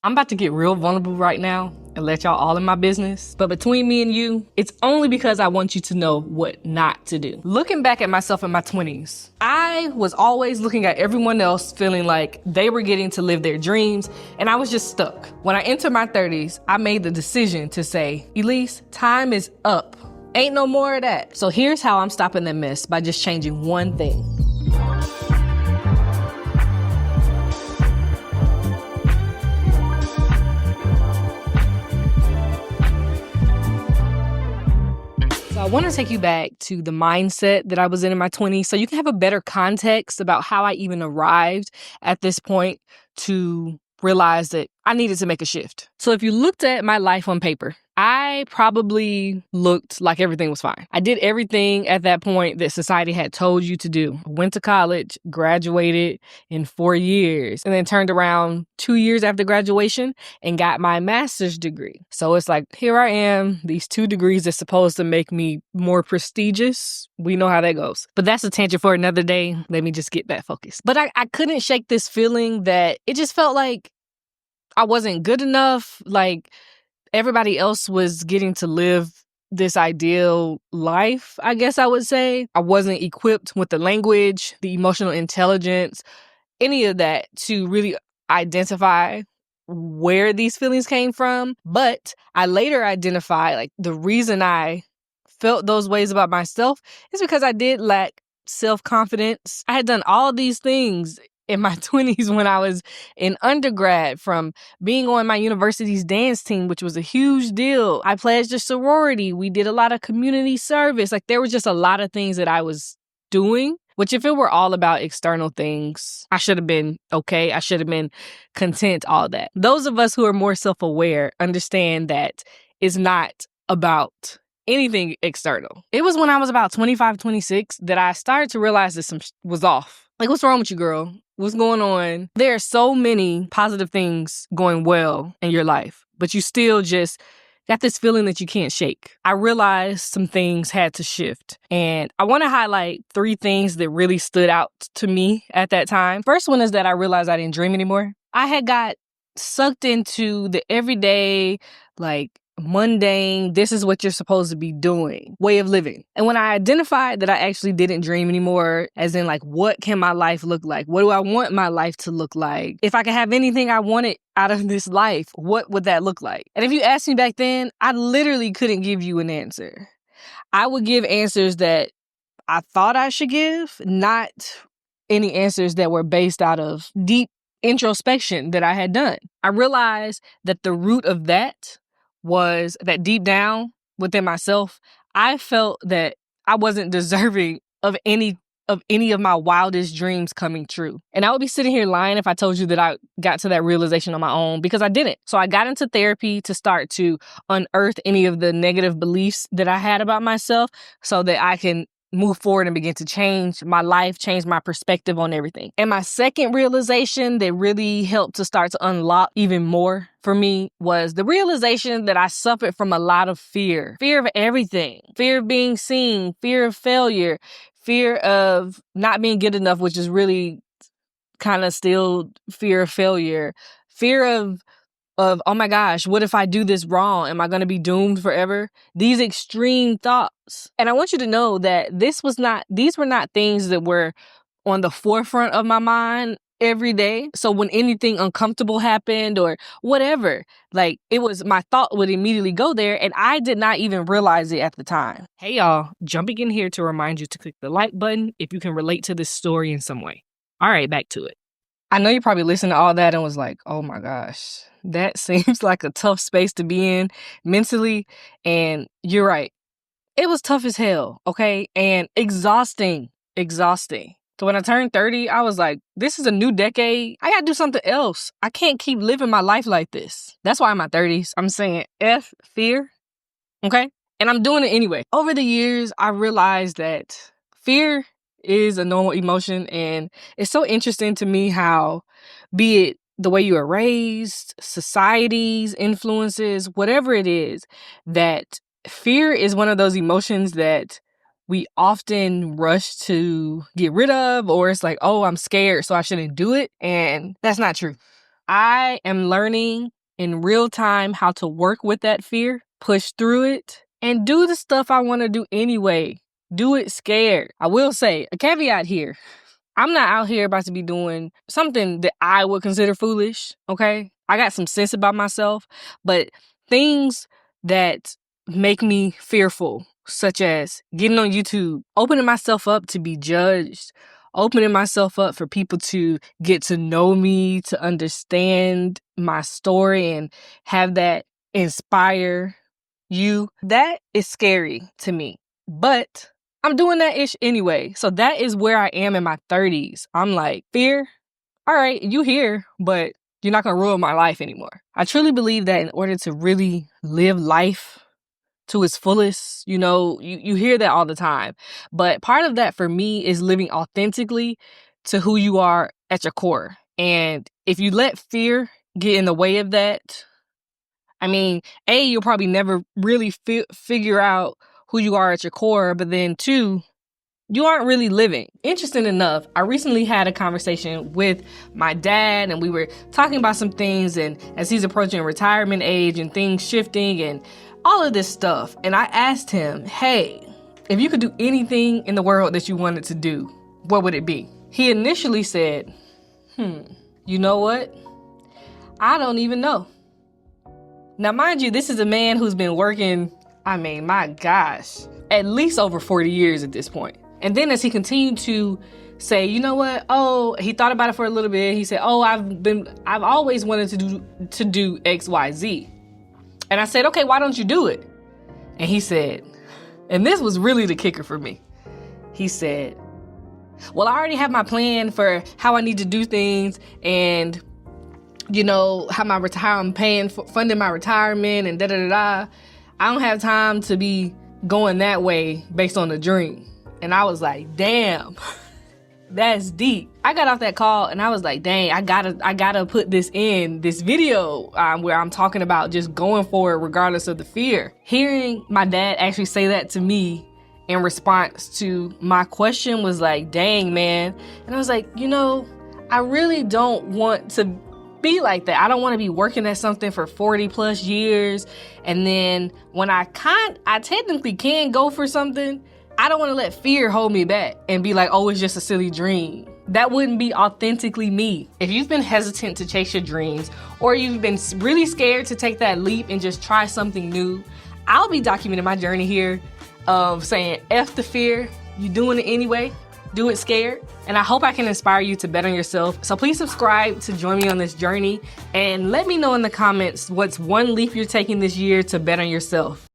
I'm about to get real vulnerable right now and let y'all all in my business. But between me and you, it's only because I want you to know what not to do. Looking back at myself in my 20s, I was always looking at everyone else feeling like they were getting to live their dreams, and I was just stuck. When I entered my 30s, I made the decision to say, Elise, time is up. Ain't no more of that. So here's how I'm stopping that mess by just changing one thing. I want to take you back to the mindset that I was in my 20s so you can have a better context about how I even arrived at this point to realize that I needed to make a shift. So if you looked at my life on paper, I probably looked like everything was fine. I did everything at that point that society had told you to do. I went to college, graduated in 4 years, and then turned around 2 years after graduation and got my master's degree. So it's like, here I am, these 2 degrees are supposed to make me more prestigious. We know how that goes. But that's a tangent for another day. Let me just get back focused. But I couldn't shake this feeling that it just felt like I wasn't good enough. Like everybody else was getting to live this ideal life, I guess I would say. I wasn't equipped with the language, the emotional intelligence, any of that to really identify where these feelings came from. But I later identified like the reason I felt those ways about myself is because I did lack self-confidence. I had done all these things in my 20s when I was in undergrad, from being on my university's dance team, which was a huge deal. I pledged a sorority. We did a lot of community service. Like there was just a lot of things that I was doing, which if it were all about external things, I should have been okay. I should have been content, all that. Those of us who are more self-aware understand that it's not about anything external. It was when I was about 25, 26 that I started to realize that some was off. Like, what's wrong with you, girl? What's going on? There are so many positive things going well in your life, but you still just got this feeling that you can't shake. I realized some things had to shift, and I want to highlight 3 things that really stood out to me at that time. First one is that I realized I didn't dream anymore. I had got sucked into the everyday, like, mundane, this is what you're supposed to be doing way of living. And when I identified that I actually didn't dream anymore, as in like, what can my life look like? What do I want my life to look like? If I could have anything I wanted out of this life, what would that look like? And if you asked me back then, I literally couldn't give you an answer. I would give answers that I thought I should give, not any answers that were based out of deep introspection that I had done. I realized that the root of that was that deep down within myself, I felt that I wasn't deserving of any of my wildest dreams coming true. And I would be sitting here lying if I told you that I got to that realization on my own, because I didn't. So I got into therapy to start to unearth any of the negative beliefs that I had about myself so that I can move forward and begin to change my life, change my perspective on everything. And my second realization that really helped to start to unlock even more for me was the realization that I suffered from a lot of fear. Fear of everything. Fear of being seen. Fear of failure. Fear of not being good enough, which is really kind of still fear of failure. Fear of, oh my gosh, what if I do this wrong? Am I going to be doomed forever? These extreme thoughts. And I want you to know that these were not things that were on the forefront of my mind every day. So when anything uncomfortable happened or whatever, like it was, my thought would immediately go there, and I did not even realize it at the time. Hey y'all, jumping in here to remind you to click the like button if you can relate to this story in some way. All right, back to it. I know you probably listened to all that and was like, oh my gosh, that seems like a tough space to be in mentally. And you're right. It was tough as hell, okay? And exhausting. So when I turned 30, I was like, this is a new decade. I gotta do something else. I can't keep living my life like this. That's why in my 30s, I'm saying F fear, okay? And I'm doing it anyway. Over the years, I realized that fear is a normal emotion, and it's so interesting to me how, be it the way you are raised, society's influences, whatever it is, that fear is one of those emotions that we often rush to get rid of, or it's like, oh, I'm scared, so I shouldn't do it. And that's not true. I am learning in real time how to work with that fear, push through it, and do the stuff I want to do anyway. Do it scared. I will say, a caveat here. I'm not out here about to be doing something that I would consider foolish, okay? I got some sense about myself, but things that make me fearful, such as getting on YouTube, opening myself up to be judged, opening myself up for people to get to know me, to understand my story and have that inspire you, that is scary to me. But I'm doing that ish anyway. So that is where I am in my 30s. I'm like, fear, all right, you here, but you're not going to ruin my life anymore. I truly believe that in order to really live life to its fullest, you hear that all the time. But part of that for me is living authentically to who you are at your core. And if you let fear get in the way of that, I mean, A, you'll probably never really figure out who you are at your core, but then 2, you aren't really living. Interesting enough, I recently had a conversation with my dad and we were talking about some things, and as he's approaching retirement age and things shifting and all of this stuff. And I asked him, hey, if you could do anything in the world that you wanted to do, what would it be? He initially said, you know what? I don't even know. Now, mind you, this is a man who's been working, my gosh, at least over 40 years at this point. And then as he continued to say, you know what? Oh, he thought about it for a little bit. He said, oh, I've always wanted to do X, Y, Z. And I said, okay, why don't you do it? And he said, and this was really the kicker for me. He said, well, I already have my plan for how I need to do things and how I'm funding my retirement and da-da-da-da. I don't have time to be going that way based on a dream. And I was like, damn, that's deep. I got off that call and I was like, dang, I gotta put this in this video where I'm talking about just going for it regardless of the fear. Hearing my dad actually say that to me in response to my question was like, dang, man. And I was like, I really don't want to be like that. I don't want to be working at something for 40 plus years. And then when I technically can go for something, I don't want to let fear hold me back and be like, oh, it's just a silly dream. That wouldn't be authentically me. If you've been hesitant to chase your dreams, or you've been really scared to take that leap and just try something new, I'll be documenting my journey here of saying, F the fear, you doing it anyway. Do it scared. And I hope I can inspire you to bet on yourself. So please subscribe to join me on this journey and let me know in the comments what's one leap you're taking this year to bet on yourself.